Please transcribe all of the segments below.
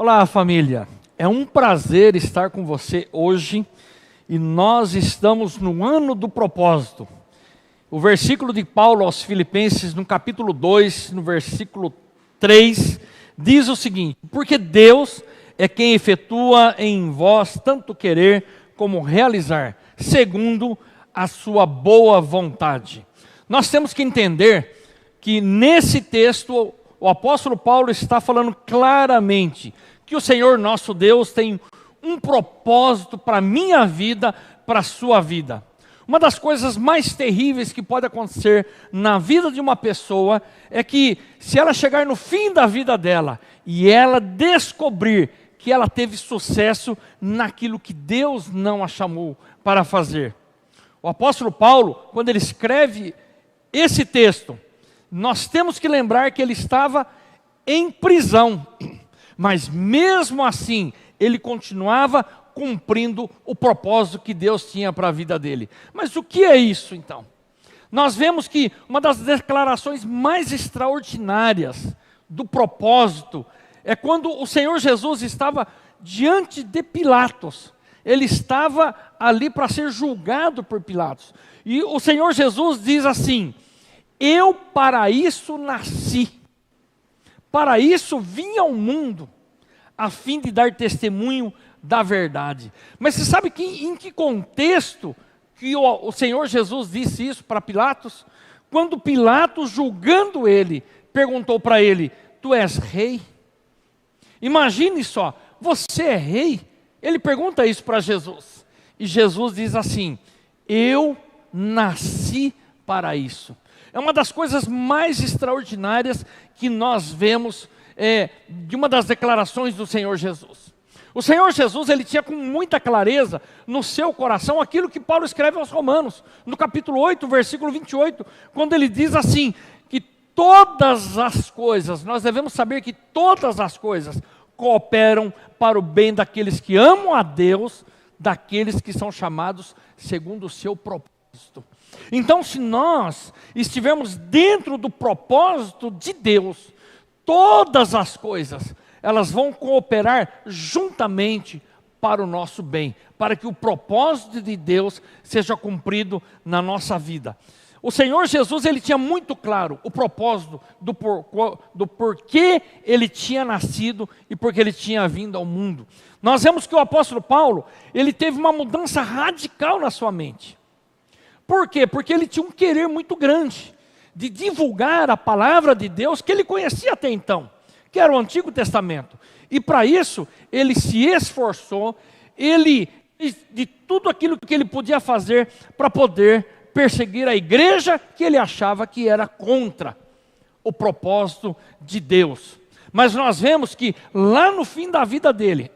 Olá, família. É um prazer estar com você hoje e nós estamos no ano do propósito. O versículo de Paulo aos Filipenses, no capítulo 2, no versículo 3, diz o seguinte: porque Deus é quem efetua em vós tanto querer como realizar, segundo a sua boa vontade. Nós temos que entender que nesse texto o apóstolo Paulo está falando claramente que o Senhor nosso Deus tem um propósito para a minha vida, para a sua vida. Uma das coisas mais terríveis que pode acontecer na vida de uma pessoa é que, se ela chegar no fim da vida dela e ela descobrir que ela teve sucesso naquilo que Deus não a chamou para fazer. O apóstolo Paulo, quando ele escreve esse texto, nós temos que lembrar que ele estava em prisão, mas mesmo assim, ele continuava cumprindo o propósito que Deus tinha para a vida dele. Mas o que é isso então? Nós vemos que uma das declarações mais extraordinárias do propósito é quando o Senhor Jesus estava diante de Pilatos. Ele estava ali para ser julgado por Pilatos. E o Senhor Jesus diz assim: eu para isso nasci, para isso vim ao mundo, a fim de dar testemunho da verdade. Mas você sabe em que contexto que o Senhor Jesus disse isso para Pilatos? Quando Pilatos, julgando ele, perguntou para ele: tu és rei? Imagine só, você é rei? Ele pergunta isso para Jesus. E Jesus diz assim: eu nasci para isso. É uma das coisas mais extraordinárias que nós vemos de uma das declarações do Senhor Jesus. O Senhor Jesus, ele tinha com muita clareza no seu coração aquilo que Paulo escreve aos Romanos, no capítulo 8, versículo 28, quando ele diz assim, que todas as coisas, nós devemos saber que todas as coisas cooperam para o bem daqueles que amam a Deus, daqueles que são chamados segundo o seu propósito. Então, se nós estivermos dentro do propósito de Deus, todas as coisas, elas vão cooperar juntamente para o nosso bem, para que o propósito de Deus seja cumprido na nossa vida. O Senhor Jesus, ele tinha muito claro o propósito do porquê ele tinha nascido e porque ele tinha vindo ao mundo. Nós vemos que o apóstolo Paulo, ele teve uma mudança radical na sua mente. Por quê? Porque ele tinha um querer muito grande de divulgar a palavra de Deus que ele conhecia até então, que era o Antigo Testamento. E para isso, ele se esforçou, de tudo aquilo que ele podia fazer para poder perseguir a igreja que ele achava que era contra o propósito de Deus. Mas nós vemos que lá no fim da vida dele,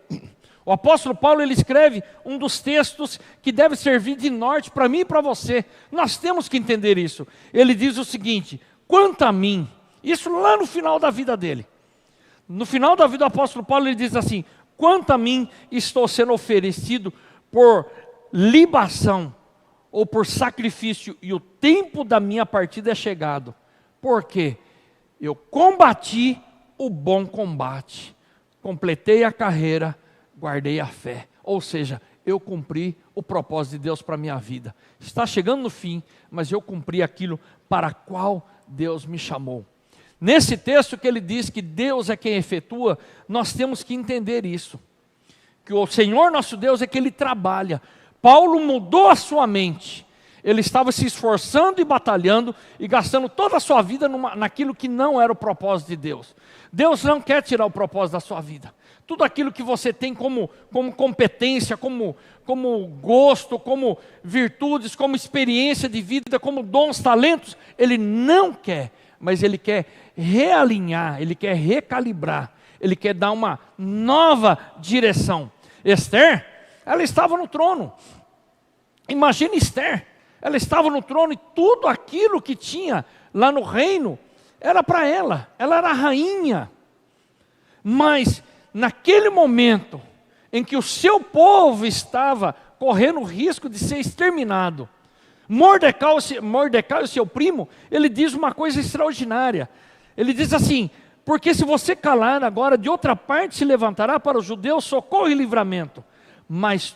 o apóstolo Paulo, ele escreve um dos textos que deve servir de norte para mim e para você. Nós temos que entender isso. Ele diz o seguinte: quanto a mim, isso lá no final da vida dele. No final da vida do apóstolo Paulo, ele diz assim: quanto a mim, estou sendo oferecido por libação ou por sacrifício, e o tempo da minha partida é chegado. Porque eu combati o bom combate, completei a carreira, guardei a fé. Ou seja, eu cumpri o propósito de Deus para a minha vida. Está chegando no fim, mas eu cumpri aquilo para qual Deus me chamou. Nesse texto que ele diz que Deus é quem efetua, nós temos que entender isso. Que o Senhor nosso Deus é que Ele trabalha. Paulo mudou a sua mente. Ele estava se esforçando e batalhando e gastando toda a sua vida naquilo que não era o propósito de Deus. Deus não quer tirar o propósito da sua vida. Tudo aquilo que você tem como competência, como gosto, como virtudes, como experiência de vida, como dons, talentos, Ele não quer, mas Ele quer realinhar, Ele quer recalibrar, Ele quer dar uma nova direção. Esther, ela estava no trono. Imagine Esther, ela estava no trono e tudo aquilo que tinha lá no reino era para ela era a rainha. Mas naquele momento em que o seu povo estava correndo o risco de ser exterminado, Mordecai, o seu primo, ele diz uma coisa extraordinária. Ele diz assim: Porque se você calar agora, de outra parte se levantará para os judeus socorro e livramento. Mas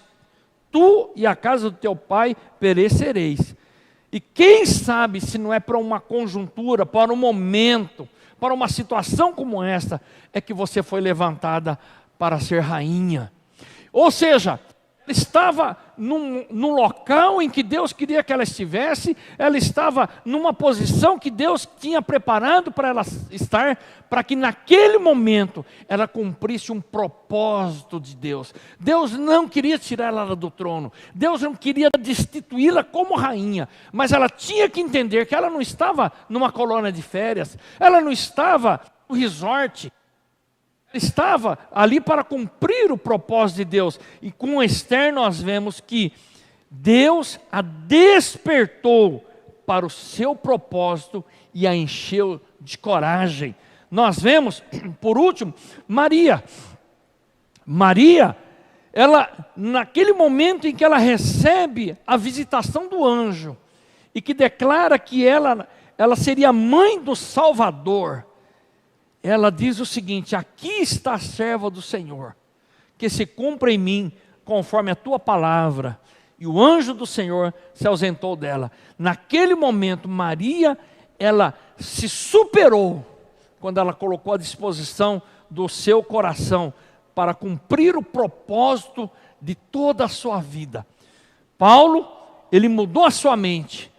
tu e a casa do teu pai perecereis. E quem sabe se não é para uma conjuntura, para um momento, para uma situação como esta, é que você foi levantada para ser rainha. Ou seja, estava num local em que Deus queria que ela estivesse, ela estava numa posição que Deus tinha preparado para ela estar, para que naquele momento ela cumprisse um propósito de Deus. Deus não queria tirar ela do trono, Deus não queria destituí-la como rainha, mas ela tinha que entender que ela não estava numa colônia de férias, ela não estava no resort, estava ali para cumprir o propósito de Deus. E com Esther nós vemos que Deus a despertou para o seu propósito e a encheu de coragem. Nós vemos, por último, Maria, ela, naquele momento em que ela recebe a visitação do anjo, e que declara que ela seria mãe do Salvador, ela diz o seguinte: aqui está a serva do Senhor, que se cumpra em mim conforme a tua palavra. E o anjo do Senhor se ausentou dela. Naquele momento, Maria, ela se superou, quando ela colocou à disposição do seu coração, para cumprir o propósito de toda a sua vida. Paulo, ele mudou a sua mente,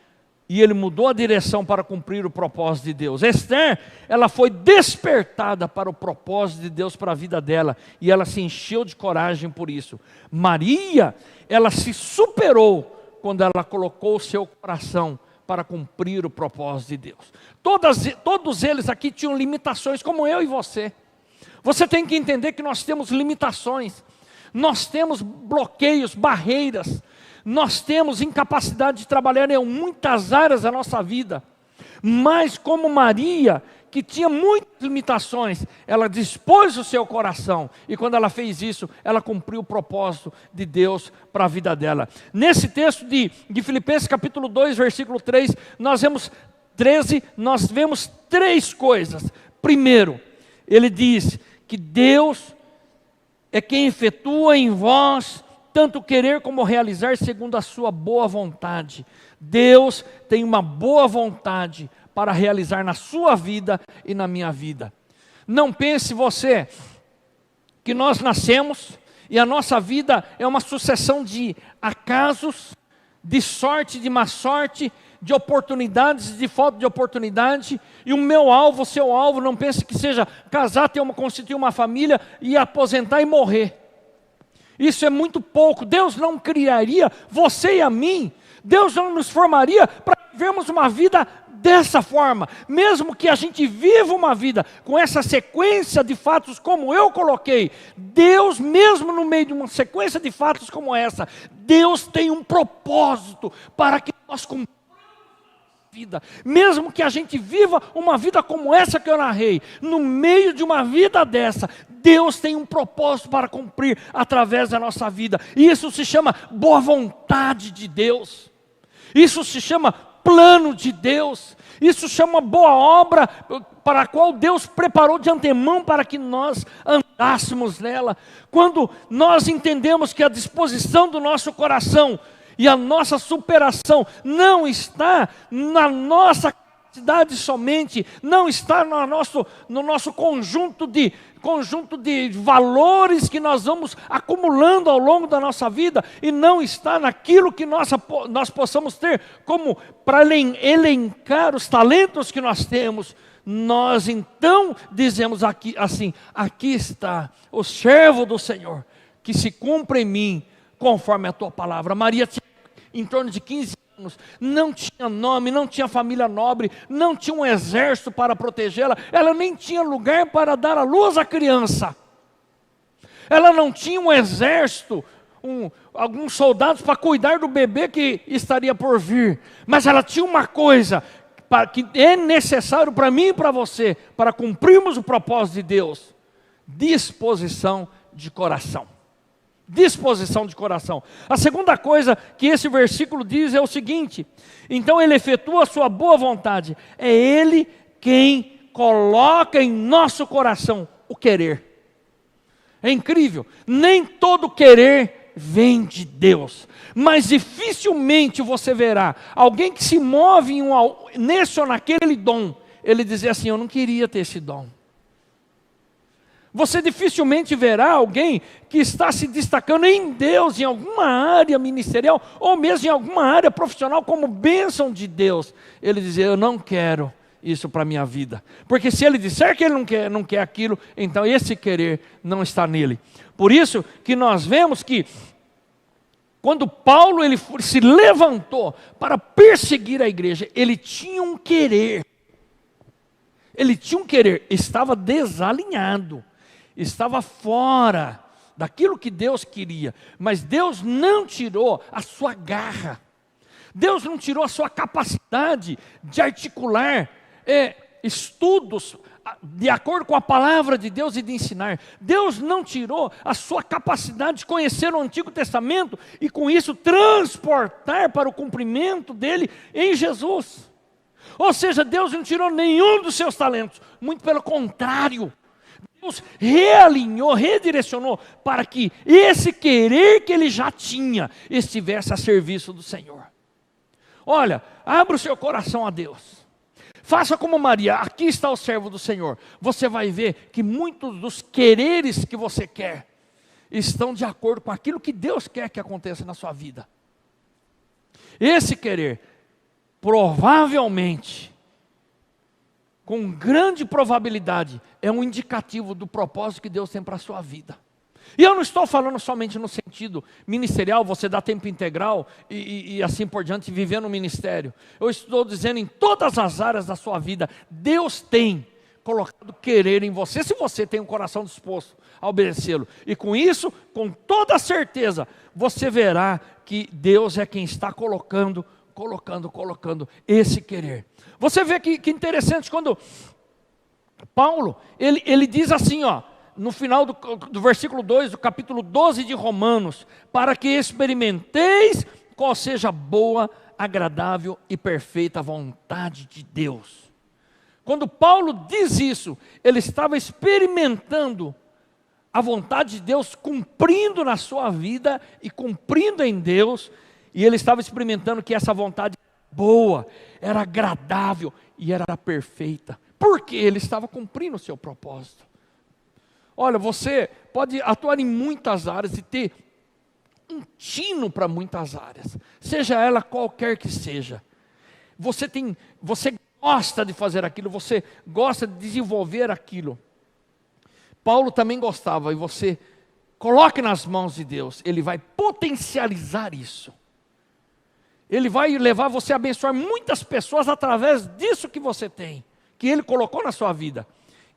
e ele mudou a direção para cumprir o propósito de Deus. Esther, ela foi despertada para o propósito de Deus para a vida dela, e ela se encheu de coragem por isso. Maria, ela se superou quando ela colocou o seu coração para cumprir o propósito de Deus. Todos eles aqui tinham limitações, como eu e você. Você tem que entender que nós temos limitações, nós temos bloqueios, barreiras, nós temos incapacidade de trabalhar em muitas áreas da nossa vida. Mas como Maria, que tinha muitas limitações, ela dispôs o seu coração, e quando ela fez isso, ela cumpriu o propósito de Deus para a vida dela. Nesse texto de Filipenses capítulo 2, versículo 3, nós vemos 13, nós vemos três coisas. Primeiro, ele diz que Deus é quem efetua em vós tanto querer como realizar segundo a sua boa vontade. Deus tem uma boa vontade para realizar na sua vida e na minha vida. Não pense você que nós nascemos e a nossa vida é uma sucessão de acasos, de sorte, de má sorte, de oportunidades, de falta de oportunidade, e o meu alvo, o seu alvo, não pense que seja casar, constituir uma família e aposentar e morrer. Isso é muito pouco. Deus não criaria você e a mim, Deus não nos formaria para vivermos uma vida dessa forma. Mesmo que a gente viva uma vida com essa sequência de fatos como eu coloquei, Deus, mesmo no meio de uma sequência de fatos como essa, Deus tem um propósito para que nós cumpramos vida. Mesmo que a gente viva uma vida como essa que eu narrei, no meio de uma vida dessa, Deus tem um propósito para cumprir através da nossa vida. E isso se chama boa vontade de Deus. Isso se chama plano de Deus. Isso chama boa obra para a qual Deus preparou de antemão para que nós andássemos nela. Quando nós entendemos que a disposição do nosso coração e a nossa superação não está na nossa capacidade somente, não está no nosso conjunto de valores que nós vamos acumulando ao longo da nossa vida, e não está naquilo que nós possamos ter como para elencar os talentos que nós temos. Nós então dizemos aqui assim: aqui está o servo do Senhor, que se cumpre em mim conforme a tua palavra. Maria tinha em torno de 15 anos, não tinha nome, não tinha família nobre, não tinha um exército para protegê-la, ela nem tinha lugar para dar à luz à criança, ela não tinha um exército, alguns soldados para cuidar do bebê que estaria por vir, mas ela tinha uma coisa que é necessário para mim e para você, para cumprirmos o propósito de Deus: disposição de coração. Disposição de coração. A segunda coisa que esse versículo diz é o seguinte: então ele efetua a sua boa vontade, é ele quem coloca em nosso coração o querer. É incrível, nem todo querer vem de Deus, mas dificilmente você verá alguém que se move nesse ou naquele dom, ele dizer assim, eu não queria ter esse dom. Você dificilmente verá alguém que está se destacando em Deus, em alguma área ministerial, ou mesmo em alguma área profissional, como bênção de Deus. Ele dizer, eu não quero isso para a minha vida. Porque se ele disser que ele não quer aquilo, então esse querer não está nele. Por isso que nós vemos que, quando Paulo ele se levantou para perseguir a igreja, ele tinha um querer. Ele tinha um querer, estava desalinhado. Estava fora daquilo que Deus queria, mas Deus não tirou a sua garra, Deus não tirou a sua capacidade de articular estudos de acordo com a palavra de Deus e de ensinar. Deus não tirou a sua capacidade de conhecer o Antigo Testamento e com isso transportar para o cumprimento dele em Jesus. Ou seja, Deus não tirou nenhum dos seus talentos, muito pelo contrário. Deus realinhou, redirecionou para que esse querer que ele já tinha estivesse a serviço do Senhor. Olha, abra o seu coração a Deus. Faça como Maria, aqui está o servo do Senhor. Você vai ver que muitos dos quereres que você quer estão de acordo com aquilo que Deus quer que aconteça na sua vida. Esse querer, provavelmente, com grande probabilidade, é um indicativo do propósito que Deus tem para a sua vida. E eu não estou falando somente no sentido ministerial, você dá tempo integral e assim por diante, viver no ministério. Eu estou dizendo em todas as áreas da sua vida, Deus tem colocado querer em você, se você tem um coração disposto a obedecê-lo. E com isso, com toda certeza, você verá que Deus é quem está colocando esse querer. Você vê que interessante quando Paulo, ele diz assim, no final do versículo 2, do capítulo 12 de Romanos, para que experimenteis qual seja a boa, agradável e perfeita vontade de Deus. Quando Paulo diz isso, ele estava experimentando a vontade de Deus, cumprindo na sua vida e cumprindo em Deus, e ele estava experimentando que essa vontade era boa, era agradável e era perfeita. Porque ele estava cumprindo o seu propósito. Olha, você pode atuar em muitas áreas e ter um tino para muitas áreas, seja ela qualquer que seja. Você gosta de fazer aquilo, você gosta de desenvolver aquilo. Paulo também gostava, e você coloque nas mãos de Deus, ele vai potencializar isso. Ele vai levar você a abençoar muitas pessoas através disso que você tem, que ele colocou na sua vida.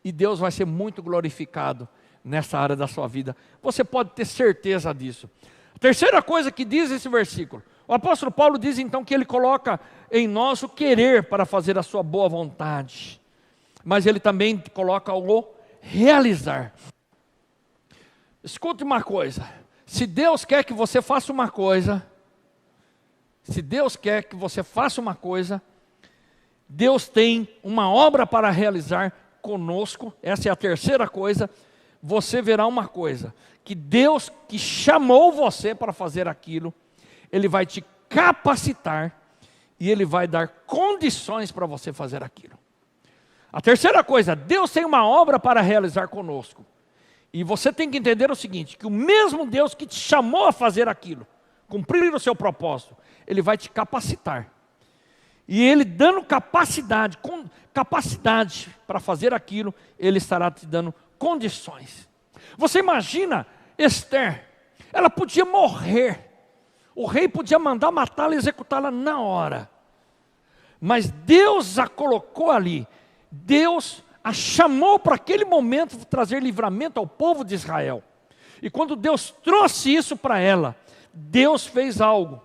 E Deus vai ser muito glorificado nessa área da sua vida. Você pode ter certeza disso. A terceira coisa que diz esse versículo, o apóstolo Paulo diz então que ele coloca em nós o querer para fazer a sua boa vontade. Mas ele também coloca o realizar. Escute uma coisa, se Deus quer que você faça uma coisa, Deus tem uma obra para realizar conosco. Essa é a terceira coisa. Você verá uma coisa, que Deus que chamou você para fazer aquilo, Ele vai te capacitar e Ele vai dar condições para você fazer aquilo. A terceira coisa, Deus tem uma obra para realizar conosco. E você tem que entender o seguinte, que o mesmo Deus que te chamou a fazer aquilo, cumprir o seu propósito, Ele vai te capacitar. E Ele dando capacidade para fazer aquilo, Ele estará te dando condições. Você imagina Esther, ela podia morrer, o rei podia mandar matá-la e executá-la na hora, mas Deus a colocou ali, Deus a chamou para aquele momento trazer livramento ao povo de Israel. E quando Deus trouxe isso para ela, Deus fez algo,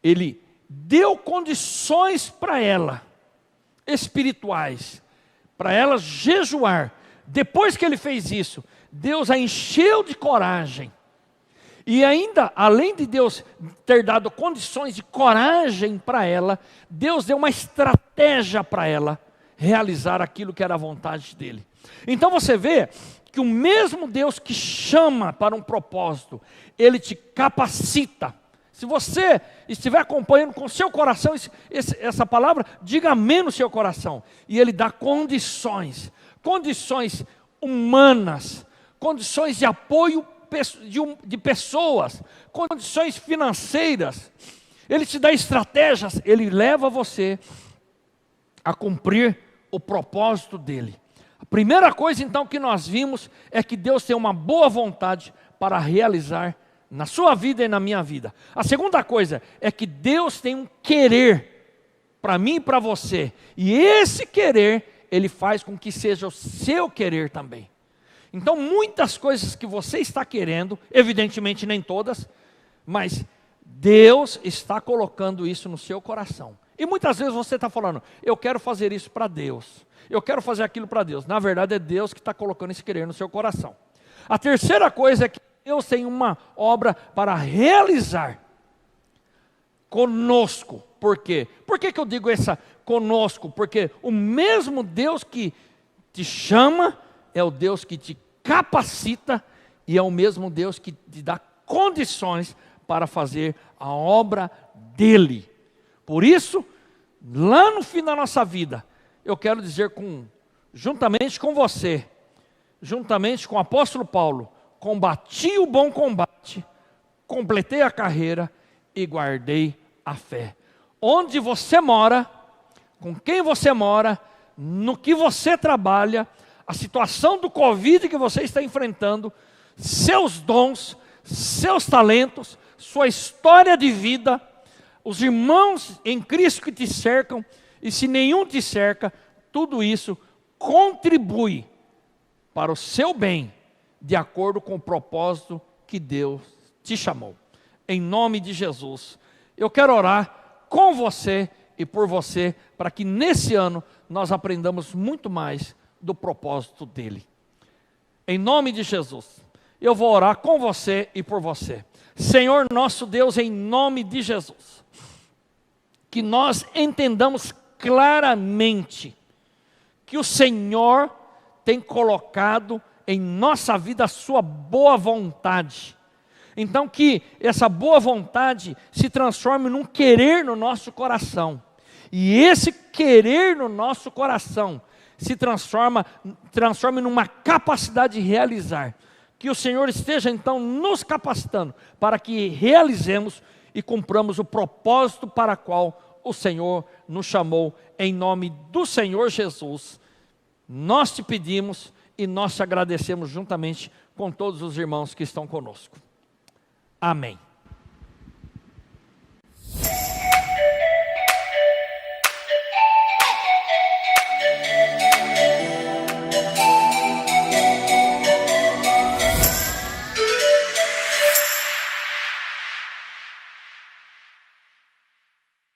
Ele deu condições para ela, espirituais, para ela jejuar. Depois que Ele fez isso, Deus a encheu de coragem. E ainda, além de Deus ter dado condições de coragem para ela, Deus deu uma estratégia para ela. realizar aquilo que era a vontade dele. Então você vê que o mesmo Deus que chama para um propósito, Ele te capacita. Se você estiver acompanhando com o seu coração essa palavra, diga amém no seu coração. E Ele dá condições humanas, condições de apoio de pessoas, condições financeiras. Ele te dá estratégias, Ele leva você a cumprir o propósito dEle. A primeira coisa então que nós vimos é que Deus tem uma boa vontade para realizar na sua vida e na minha vida. A segunda coisa é que Deus tem um querer para mim e para você. E esse querer, Ele faz com que seja o seu querer também. Então muitas coisas que você está querendo, evidentemente nem todas, mas Deus está colocando isso no seu coração. E muitas vezes você está falando, eu quero fazer isso para Deus. Eu quero fazer aquilo para Deus. Na verdade é Deus que está colocando esse querer no seu coração. A terceira coisa é que Deus tem uma obra para realizar conosco. Por quê? Por que eu digo essa conosco? Porque o mesmo Deus que te chama é o Deus que te capacita e é o mesmo Deus que te dá condições para fazer a obra dEle. Por isso, lá no fim da nossa vida, eu quero dizer juntamente com você, juntamente com o apóstolo Paulo, combati o bom combate, completei a carreira e guardei a fé. Onde você mora, com quem você mora, no que você trabalha, a situação do Covid que você está enfrentando, seus dons, seus talentos, sua história de vida, os irmãos em Cristo que te cercam, e se nenhum te cerca, tudo isso contribui para o seu bem, de acordo com o propósito que Deus te chamou. Em nome de Jesus, eu quero orar com você e por você, para que nesse ano nós aprendamos muito mais do propósito dEle. Em nome de Jesus, eu vou orar com você e por você. Senhor nosso Deus, em nome de Jesus, que nós entendamos claramente que o Senhor tem colocado em nossa vida a sua boa vontade. Então que essa boa vontade se transforme num querer no nosso coração. E esse querer no nosso coração se transforme numa capacidade de realizar. Que o Senhor esteja então nos capacitando para que realizemos e cumpramos o propósito para o qual o Senhor nos chamou. Em nome do Senhor Jesus, nós te pedimos e nós te agradecemos juntamente com todos os irmãos que estão conosco. Amém.